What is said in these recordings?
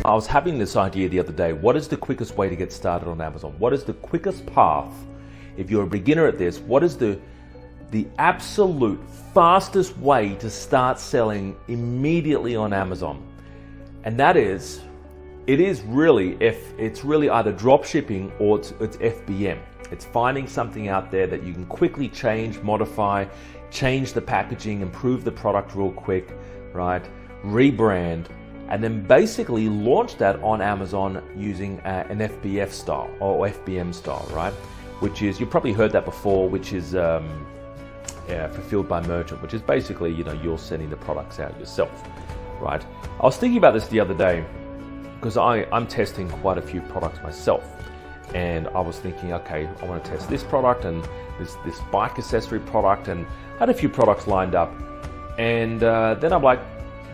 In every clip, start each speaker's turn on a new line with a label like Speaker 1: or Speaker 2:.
Speaker 1: I was having this idea the other day. What is the quickest way to get started on Amazon? What is the quickest path? If you're a beginner at this, what is the absolute fastest way to start selling immediately on Amazon? And that is, it's really either drop shipping or it's FBM. It's finding something out there that you can quickly change, modify, change the packaging, improve the product real quick, right? Rebrand, and then basically launch that on Amazon using an FBF style or FBM style, right? Which is, you've probably heard that before, which is fulfilled by merchant, which is basically, you're sending the products out yourself, right? I was thinking about this the other day because I'm testing quite a few products myself. And I was thinking, okay, I want to test this product and this bike accessory product, and I had a few products lined up. And then I'm like,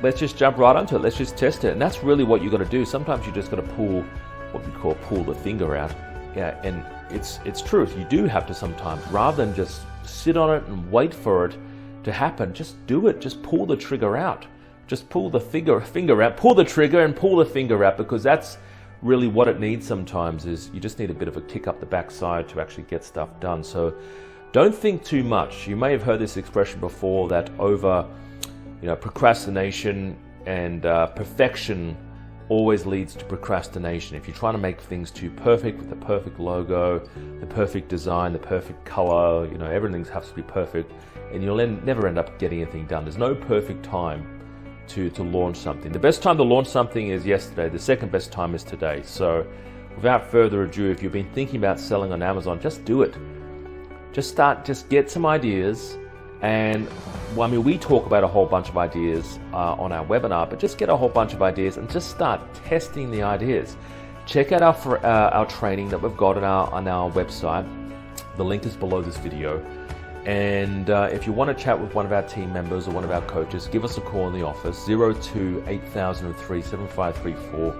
Speaker 1: let's just jump right onto it. Let's just test it. And that's really what you got to do. Sometimes you just got to pull what we call pull the finger out. Yeah, and it's true. You do have to sometimes, rather than just sit on it and wait for it to happen, just do it. Just pull the trigger out. Just pull the finger out. Pull the trigger and pull the finger out, because that's really what it needs sometimes. Is you just need a bit of a kick up the backside to actually get stuff done. So don't think too much. You may have heard this expression before, that over procrastination and perfection always leads to procrastination. If you're trying to make things too perfect, with the perfect logo, the perfect design, the perfect color, everything has to be perfect, and you'll never end up getting anything done. There's no perfect time to launch something. The best time to launch something is yesterday. The second best time is today. So without further ado, if you've been thinking about selling on Amazon, just do it. Just get some ideas. And we talk about a whole bunch of ideas on our webinar, but just get a whole bunch of ideas and just start testing the ideas. Check out our training that we've got on our website. The link is below this video. And if you want to chat with one of our team members or one of our coaches, give us a call in the office, 02-8003-7534,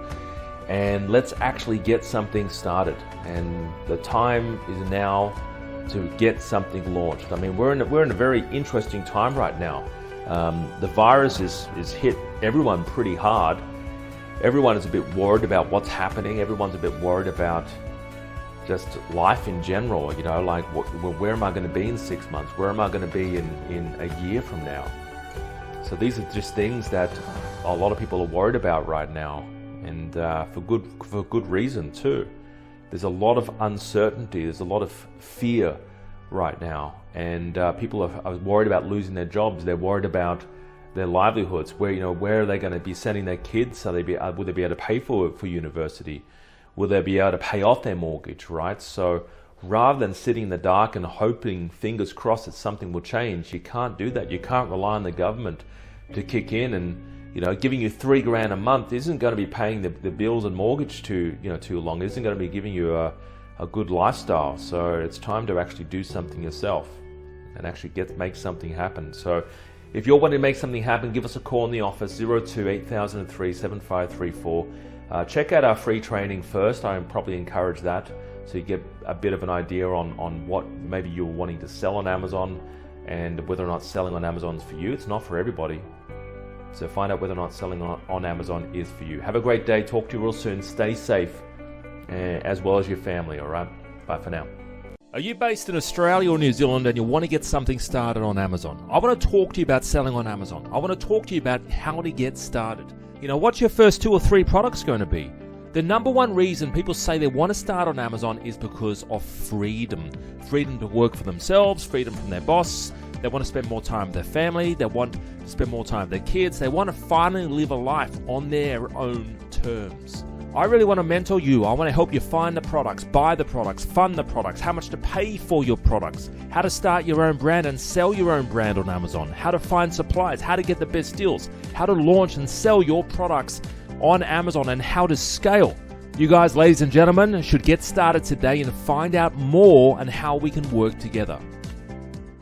Speaker 1: and let's actually get something started. And the time is now to get something launched. We're in a very interesting time right now. The virus is hit everyone pretty hard. Everyone is a bit worried about what's happening. Everyone's a bit worried about just life in general, where am I going to be in 6 months? Where am I going to be in a year from now? So these are just things that a lot of people are worried about right now, and for good reason too. There's a lot of uncertainty. There's a lot of fear right now, and people are worried about losing their jobs. They're worried about their livelihoods. Where are they going to be sending their kids? Will they be able to pay for university? Will they be able to pay off their mortgage, right? So rather than sitting in the dark and hoping, fingers crossed, that something will change, you can't do that. You can't rely on the government to kick in, and giving you $3,000 a month isn't going to be paying the bills and mortgage too long. It isn't going to be giving you a good lifestyle. So it's time to actually do something yourself and actually make something happen. So if you're wanting to make something happen, give us a call in the office, 02-8003-7534. Check out our free training first. I probably encourage that, so you get a bit of an idea on what maybe you're wanting to sell on Amazon, and whether or not selling on Amazon is for you. It's not for everybody. So find out whether or not selling on Amazon is for you. Have a great day. Talk to you real soon. Stay safe, as well as your family, all right? Bye for now. Are you based in Australia or New Zealand and you want to get something started on Amazon? I want to talk to you about selling on Amazon. I want to talk to you about how to get started. What's your first 2 or 3 products going to be? The number one reason people say they want to start on Amazon is because of freedom. Freedom to work for themselves, freedom from their boss. They want to spend more time with their family. They want to spend more time with their kids. They want to finally live a life on their own terms. I really want to mentor you. I want to help you find the products, buy the products, fund the products, how much to pay for your products, how to start your own brand and sell your own brand on Amazon, how to find suppliers, how to get the best deals, how to launch and sell your products on Amazon, and how to scale. You guys, ladies and gentlemen, should get started today and find out more on how we can work together.